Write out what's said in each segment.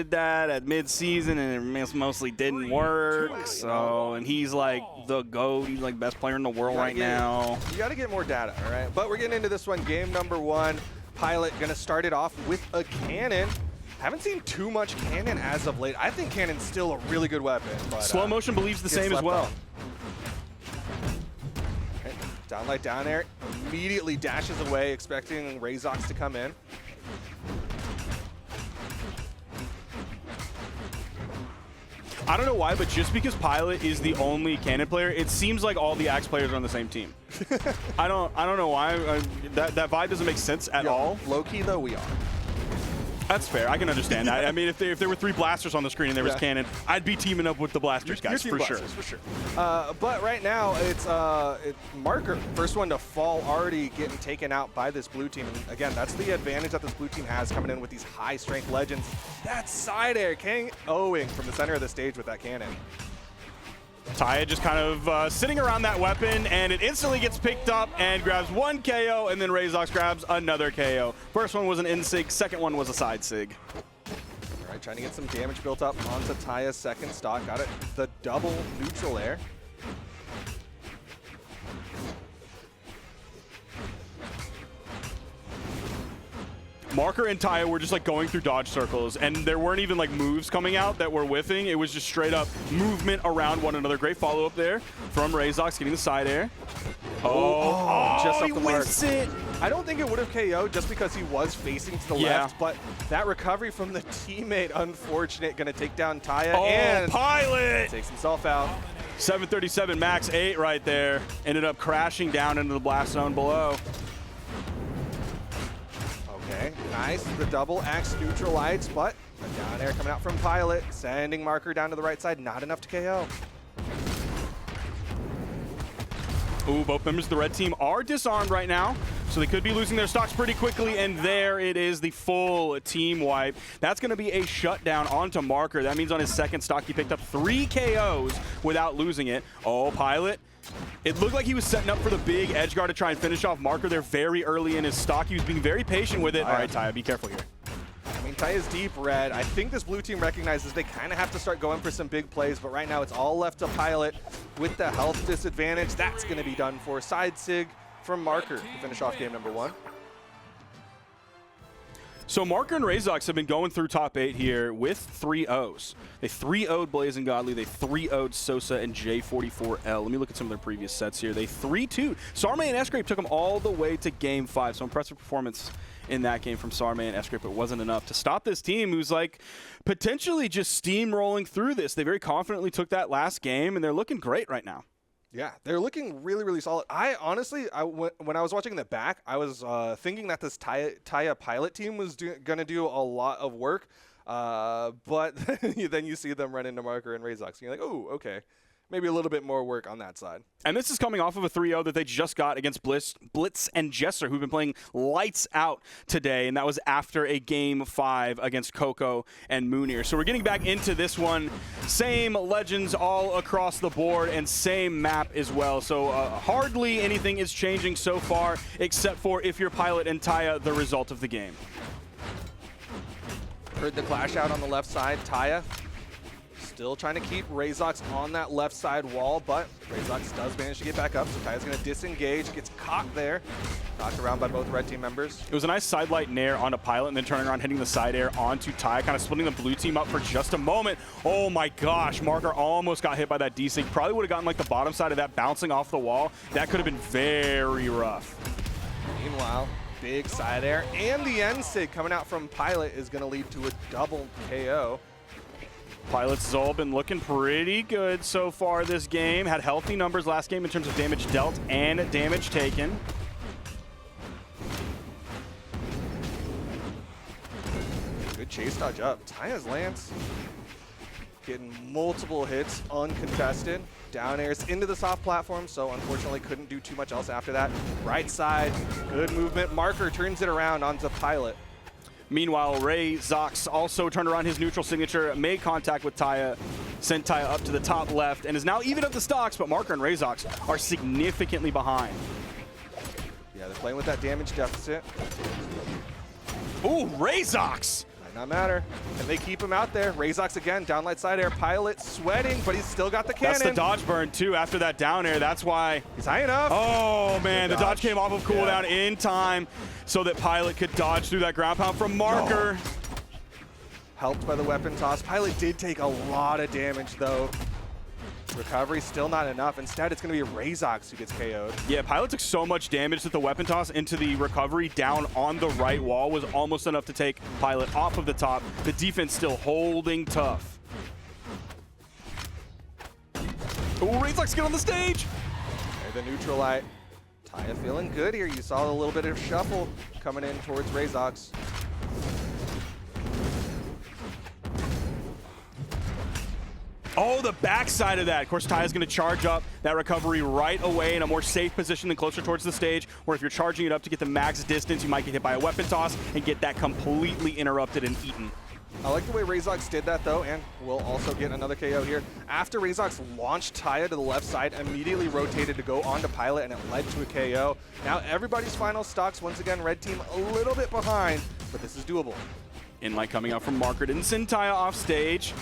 did that at mid-season, and it mostly didn't work. So, and he's like the GOAT. He's like best player in the world right now. You got to get more data, all right? But we're getting into this one. Game number 1. Pilot going to start it off with a cannon. Haven't seen too much cannon as of late. I think cannon's still a really good weapon. But, Slow motion believes the same as well. Okay. Downlight down air, immediately dashes away, expecting Rayzox to come in. I don't know why, but just because Pilot is the only cannon player, it seems like all the Axe players are on the same team. I don't know why. That vibe doesn't make sense at all. Low key though, we are. That's fair. I can understand that. I mean, if there were 3 blasters on the screen and there was cannon, I'd be teaming up with the blasters guys for sure. For sure. But right now, it's Marker, first one to fall, already getting taken out by this blue team. And again, that's the advantage that this blue team has coming in with these high-strength legends. That side air, KOing from the center of the stage with that cannon. Taya just kind of sitting around that weapon, and it instantly gets picked up and grabs 1 KO, and then Rayzox grabs another KO. First one was an in-sig, second one was a side sig. All right, trying to get some damage built up onto Taya's second stock. Got it, the double neutral air. Marker and Taya were just like going through dodge circles, and there weren't even like moves coming out that were whiffing. It was just straight up movement around one another. Great follow up there from Rayzox getting the side air. Just off the mark. It. I don't think it would have KO'd just because he was facing to the left, but that recovery from the teammate, unfortunate, going to take down Taya, and Pilot takes himself out. 737 max 8 right there. Ended up crashing down into the blast zone below. Okay, nice. The double axe neutralized, but a down air coming out from Pilot, sending Marker down to the right side. Not enough to KO. Ooh, both members of the red team are disarmed right now, so they could be losing their stocks pretty quickly, and there it is, the full team wipe. That's going to be a shutdown onto Marker. That means on his second stock, he picked up 3 KOs without losing it. Oh, Pilot. It looked like he was setting up for the big edge guard to try and finish off Marker there very early in his stock. He was being very patient with it. All right, Taya, be careful here. I mean, Taya's deep red. I think this blue team recognizes they kind of have to start going for some big plays, but right now it's all left to Pilot with the health disadvantage. That's going to be done for. Side sig from Marker to finish off game number 1. So Marker and Rayzox have been going through top 8 here with 3-0s. They 3-0'd Blazing Godly, they 3-0'd Sosa and J44L. Let me look at some of their previous sets here. They 3-2'd. Sarme and Escrape took them all the way to game 5, so impressive performance in that game from Sarme and Escrape. It wasn't enough to stop this team who's like potentially just steamrolling through this. They very confidently took that last game, and they're looking great right now. Yeah, they're looking really, really solid. I honestly, when I was watching the back, I was thinking that this Taya Pilot team was going to do a lot of work, but then you see them run into Marker and Rayzox, and you're like, oh, okay. Maybe a little bit more work on that side. And this is coming off of a 3-0 that they just got against Blitz and Jesser, who've been playing lights out today, and that was after a game 5 against Coco and Moonir. So we're getting back into this one. Same legends all across the board and same map as well. So hardly anything is changing so far, except for if you're Pilot and Taya, the result of the game. Heard the clash out on the left side. Taya still trying to keep Rayzox on that left side wall, but Rayzox does manage to get back up, so Taya's going to disengage, gets caught there, knocked around by both red team members. It was a nice side light nair onto Pilot and then turning around, hitting the side air onto Taya, kind of splitting the blue team up for just a moment. Oh my gosh, Marker almost got hit by that desync. Probably would have gotten like the bottom side of that bouncing off the wall. That could have been very rough. Meanwhile, big side air and the N-Sig coming out from Pilot is going to lead to a double KO. Pilot's all been looking pretty good so far this game. Had healthy numbers last game in terms of damage dealt and damage taken. Good chase dodge up. Taya's Lance getting multiple hits uncontested. Down airs into the soft platform, so unfortunately couldn't do too much else after that. Right side, good movement. Marker turns it around onto Pilot. Meanwhile, Rayzox also turned around his neutral signature, made contact with Taya, sent Taya up to the top left, and is now even up the stocks, but Marker and Rayzox are significantly behind. Yeah, they're playing with that damage deficit. Ooh, Rayzox! Might not matter. Can they keep him out there? Rayzox again, downlight side air. Pilot sweating, but he's still got the cannon. That's the dodge burn, too, after that down air. That's why. He's high enough. Oh, man, the dodge came off of cooldown in time so that Pilot could dodge through that ground pound from Marker. Oh. Helped by the weapon toss. Pilot did take a lot of damage, though. Recovery still not enough. Instead, it's going to be Rayzox who gets KO'd. Yeah, Pilot took so much damage that the weapon toss into the recovery down on the right wall was almost enough to take Pilot off of the top. The defense still holding tough. Oh, Rayzox get on the stage. There's the neutral light. Taya feeling good here. You saw a little bit of shuffle coming in towards Rayzox. Oh, the backside of that. Of course, Taya's going to charge up that recovery right away in a more safe position and closer towards the stage, where if you're charging it up to get the max distance, you might get hit by a weapon toss and get that completely interrupted and eaten. I like the way Rayzox did that, though, and we'll also get another KO here. After Rayzox launched Taya to the left side, immediately rotated to go onto Pilot, and it led to a KO. Now everybody's final stocks, once again, red team a little bit behind, but this is doable. Inlight coming out from Marker. Didn't send Taya off stage.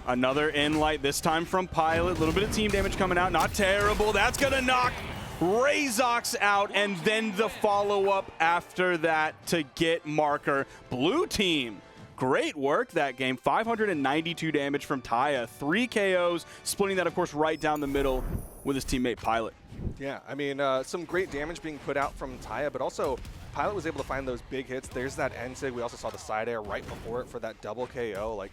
Another Inlight, this time from Pilot. A little bit of team damage coming out. Not terrible. That's going to knock Rayzox out, and then the follow-up after that to get Marker. Blue team, great work that game. 592 damage from Taya. 3 KOs, splitting that, of course, right down the middle with his teammate Pilot. Yeah, I mean, some great damage being put out from Taya, but also Pilot was able to find those big hits. There's that N-sig. We also saw the side air right before it for that double KO. Like,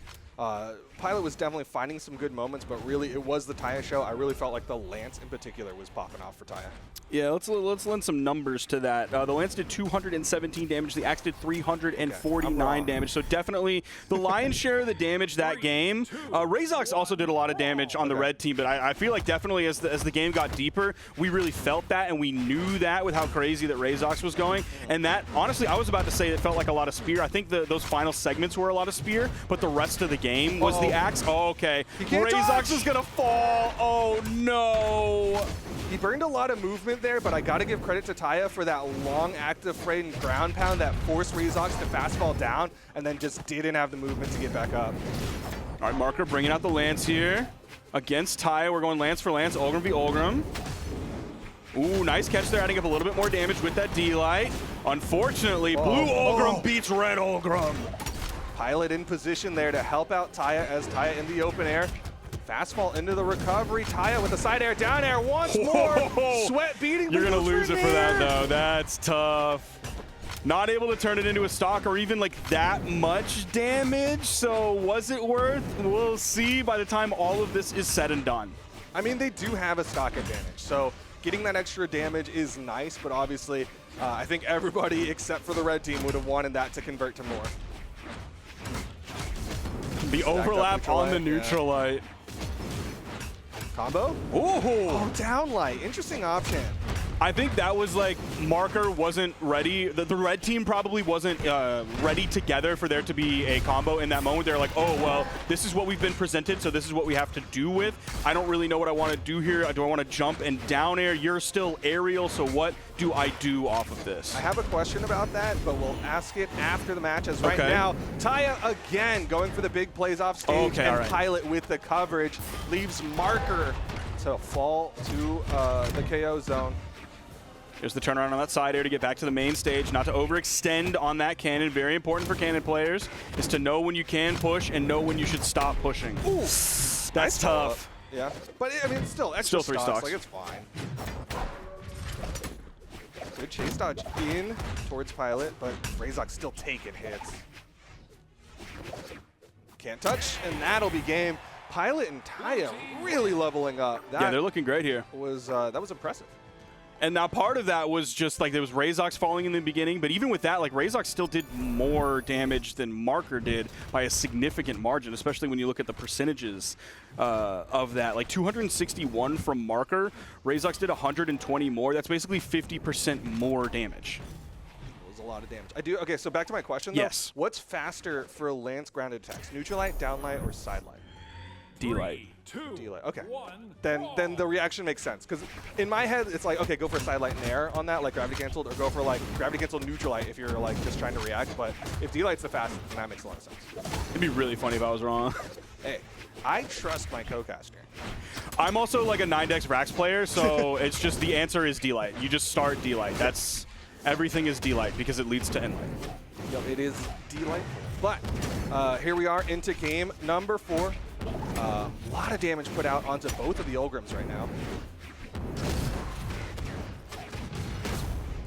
Pilot was definitely finding some good moments, but really it was the Taya show. I really felt like the Lance in particular was popping off for Taya. Yeah, let's lend some numbers to that. The Lance did 217 damage. The Axe did 349 damage. So definitely the lion's share of the damage that game. Rayzox also did a lot of damage on the red team, but I feel like definitely as the game got deeper, we really felt that, and we knew that with how crazy that Rayzox was going. And that, honestly, I was about to say it felt like a lot of spear. I think those final segments were a lot of spear, but the rest of the game was the Axe. Oh, okay. Rayzox is going to fall. Oh, no. He burned a lot of movement there, but I got to give credit to Taya for that long active freight and ground pound that forced Rayzox to fastball down and then just didn't have the movement to get back up. All right, Marker bringing out the Lance here against Taya. We're going Lance for Lance, Ulgrim v. Ulgrim. Ooh, nice catch there, adding up a little bit more damage with that D-Light. Unfortunately, blue Ulgrim beats red Ulgrim. Pilot in position there to help out Taya as Taya in the open air. Fastball into the recovery. Taya with the side air, down air once more. Sweat beating. You're going to lose it for that, though. That's tough. Not able to turn it into a stock or even like that much damage. So was it worth? We'll see by the time all of this is said and done. I mean, they do have a stock advantage. So getting that extra damage is nice, but obviously I think everybody except for the red team would have wanted that to convert to more. The overlap on the neutral light. Combo? Ooh. Oh, downlight. Interesting option. I think that was like Marker wasn't ready. The red team probably wasn't ready together for there to be a combo in that moment. They're like, oh, well, this is what we've been presented, so this is what we have to do with. I don't really know what I want to do here. Do I want to jump and down air? You're still aerial, so what do I do off of this? I have a question about that, but we'll ask it after the match, as right now, Taya again going for the big plays off stage, and Pilot with the coverage leaves Marker to fall to the KO zone. There's the turnaround on that side air to get back to the main stage, not to overextend on that cannon. Very important for cannon players is to know when you can push and know when you should stop pushing. Ooh, that's tough. Yeah, but I mean, still extra three stocks. Like, it's fine. Good chase dodge in towards Pilot, but Rayzox still taking hits. Can't touch, and that'll be game. Pilot and Taya really leveling up. Yeah, they're looking great here. That was impressive. And now part of that was just like there was Rayzox falling in the beginning, but even with that, like Rayzox still did more damage than Marker did by a significant margin, especially when you look at the percentages of that. Like 261 from Marker, Rayzox did 120 more. That's basically 50% more damage. It was a lot of damage. Okay, so back to my question though. Yes. What's faster for Lance grounded attacks? Neutral light, down light, or side light? D-Light. D-Light. Okay. Then the reaction makes sense. Because in my head, it's like, okay, go for side light and air on that, like gravity canceled, or go for like gravity canceled neutral light if you're like just trying to react. But if D-Light's the fastest, then that makes a lot of sense. It'd be really funny if I was wrong. Hey, I trust my co-caster. I'm also like a 9-dex Rax player, so it's just the answer is D-Light. You just start D-Light. That's everything is D-Light because it leads to N-Light. Yep, it is D-Light. But here we are into game number 4. A lot of damage put out onto both of the Olgrims right now.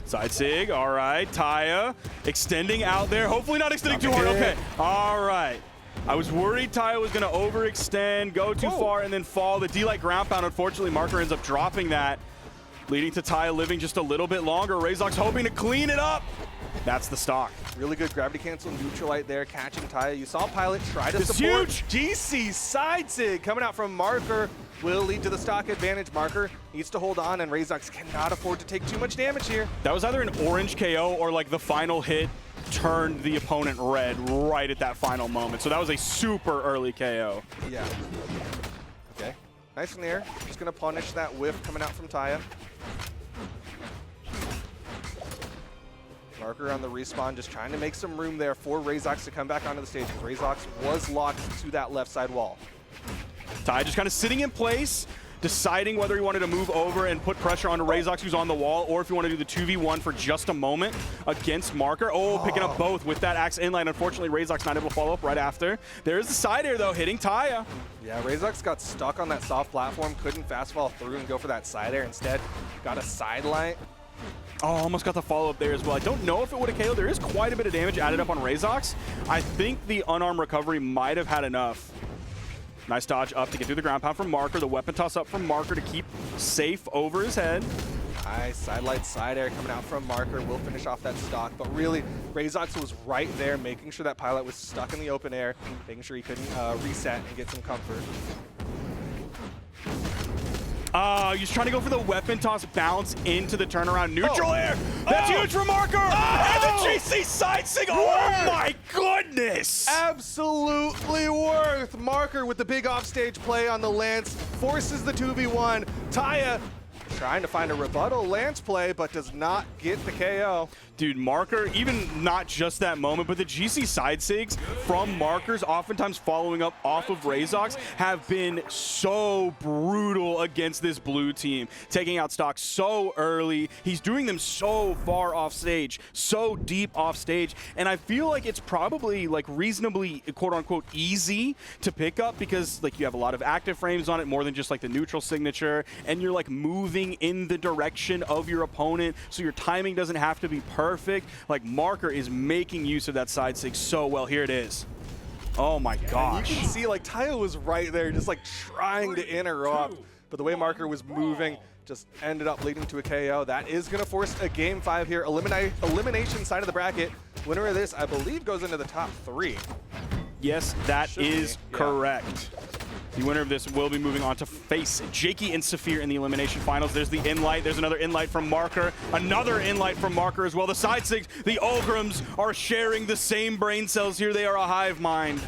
Side sig, all right. Taya extending out there. Hopefully not extending too hard. Okay, all right. I was worried Taya was going to overextend, go too far, and then fall. The D-Light ground pound, unfortunately, Marker ends up dropping that, leading to Taya living just a little bit longer. Rayzox hoping to clean it up. That's the stock. Really good gravity cancel neutral light there, catching Taya. You saw Pilot try to support. Huge. GC side sig coming out from Marker will lead to the stock advantage. Marker needs to hold on, and Rayzox cannot afford to take too much damage here. That was either an orange KO or like the final hit turned the opponent red right at that final moment. So that was a super early KO. Yeah. Okay. Nice in the air. Just going to punish that whiff coming out from Taya. Marker on the respawn, just trying to make some room there for Rayzox to come back onto the stage. Rayzox was locked to that left side wall. Taya just kind of sitting in place, deciding whether he wanted to move over and put pressure onto Rayzox, who's on the wall, or if you want to do the 2v1 for just a moment against Marker. Oh, picking up both with that axe inline. Unfortunately, Rayzox not able to follow up right after. There's the side air, though, hitting Taya. Yeah, Rayzox got stuck on that soft platform, couldn't fast fall through and go for that side air. Instead, got a side light. Oh, almost got the follow-up there as well. I don't know if it would have KO'd. There is quite a bit of damage added up on Rayzox. I think the unarmed recovery might have had enough. Nice dodge up to get through the ground pound from Marker. The weapon toss up from Marker to keep safe over his head. Nice side light, side air coming out from Marker. Will finish off that stock. But really, Rayzox was right there, making sure that Pilot was stuck in the open air, making sure he couldn't reset and get some comfort. He's trying to go for the weapon toss, bounce into the turnaround. Neutral air. That's huge for Marker. And the GC side sig. Oh my goodness. Absolutely worth. Marker with the big offstage play on the Lance. Forces the 2v1. Taya trying to find a rebuttal Lance play, but does not get the KO. Dude, Marker, even not just that moment, but the GC side sigs from Markers, oftentimes following up off of Rayzox, have been so brutal against this blue team. Taking out stock so early. He's doing them so far off stage, so deep off stage. And I feel like it's probably like reasonably, quote unquote, easy to pick up because like you have a lot of active frames on it, more than just like the neutral signature. And you're like moving in the direction of your opponent, so your timing doesn't have to be perfect. Like Marker is making use of that side sig so well. Here it is. Oh my gosh. You can see like Taya was right there just like trying to interrupt, but the way Marker was moving just ended up leading to a KO. That is going to force a game 5 here. Elimination side of the bracket. Winner of this, I believe, goes into the top 3. Yes, that is correct. The winner of this will be moving on to face Jakey and Saphir in the elimination finals. There's the in-light. There's another in-light from Marker. Another in-light from Marker as well. The side sigs, the Olgrims are sharing the same brain cells here. They are a hive mind.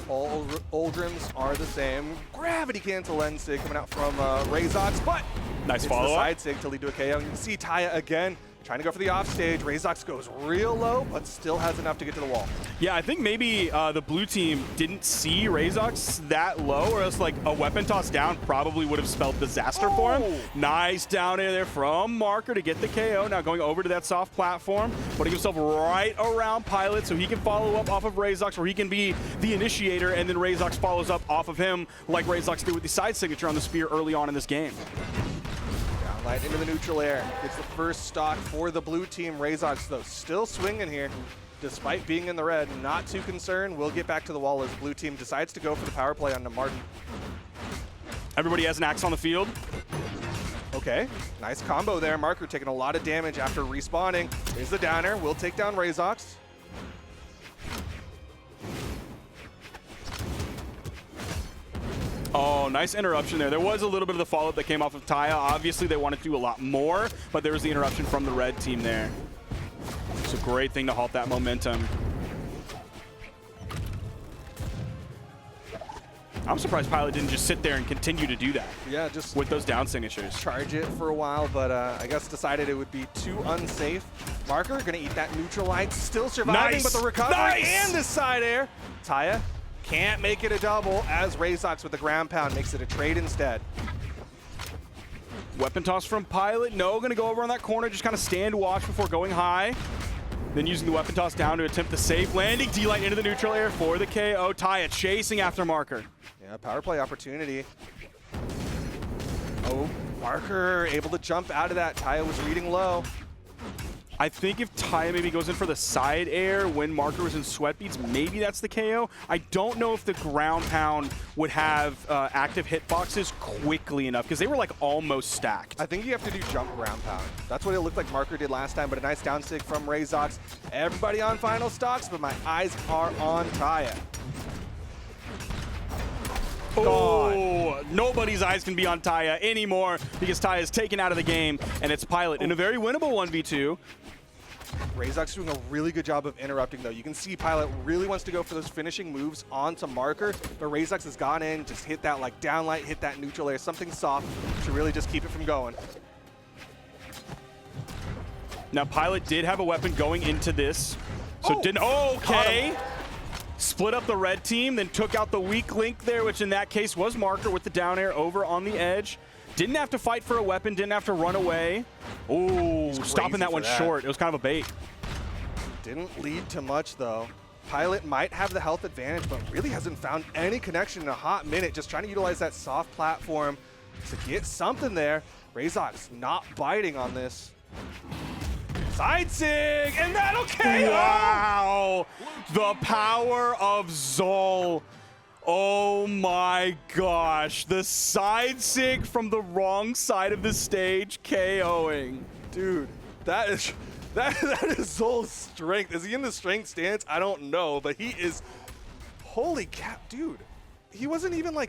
All Olgrims are the same. Gravity cancel end sig coming out from Rayzox, but nice follow-up. The side sig to lead to a KO. You can see Taya again trying to go for the offstage. Rayzox goes real low, but still has enough to get to the wall. Yeah, I think maybe the blue team didn't see Rayzox that low, or else like a weapon toss down probably would have spelled disaster for him. Nice down air there from Marker to get the KO. Now going over to that soft platform, putting himself right around Pilot so he can follow up off of Rayzox, or he can be the initiator, and then Rayzox follows up off of him like Rayzox did with the side signature on the spear early on in this game. Light into the neutral air. Gets the first stock for the blue team. Rayzox, though, still swinging here. Despite being in the red, not too concerned. We'll get back to the wall as the blue team decides to go for the power play onto Martin. Everybody has an axe on the field. Okay, nice combo there. Marker taking a lot of damage after respawning. Here's the downer. We'll take down Rayzox. Oh, nice interruption there. There was a little bit of the follow-up that came off of Taya. Obviously, they wanted to do a lot more, but there was the interruption from the red team there. It's a great thing to halt that momentum. I'm surprised Pilot didn't just sit there and continue to do that. Yeah, just with those down signatures. Charge it for a while, but I guess decided it would be too unsafe. Marker gonna eat that neutral light, still surviving, but the recovery and the side air. Taya can't make it a double as Rayzox with the ground pound makes it a trade instead. Weapon toss from Pilot. No, gonna go over on that corner, just kind of stand watch before going high. Then using the weapon toss down to attempt the save. Landing D-Light into the neutral air for the KO. Taya chasing after Marker. Yeah, power play opportunity. Oh, Marker able to jump out of that. Taya was reading low. I think if Taya maybe goes in for the side air when Marker was in sweat beats, maybe that's the KO. I don't know if the ground pound would have active hitboxes quickly enough because they were like almost stacked. I think you have to do jump ground pound. That's what it looked like Marker did last time, but a nice down sig from Rayzox. Everybody on final stocks, but my eyes are on Taya. Oh, nobody's eyes can be on Taya anymore because Taya is taken out of the game, and it's Pilot in a very winnable 1v2. Rayzox doing a really good job of interrupting, though. You can see Pilot really wants to go for those finishing moves onto Marker, but Rayzox has gone in, just hit that like down light, hit that neutral air, something soft to really just keep it from going. Now, Pilot did have a weapon going into this, so didn't. Oh, okay. Split up the red team, then took out the weak link there, which in that case was Marker with the down air over on the edge. Didn't have to fight for a weapon, didn't have to run away. Oh, stopping that one short. It was kind of a bait. Didn't lead to much, though. Pilot might have the health advantage, but really hasn't found any connection in a hot minute. Just trying to utilize that soft platform to get something there. Rayzox not biting on this. Side sig, and that'll KO! Wow! The power of Zol. Oh my gosh. The side sig from the wrong side of the stage KOing. Dude, that is Zol's strength. Is he in the strength stance? I don't know, but he is, holy cap, dude. He wasn't even like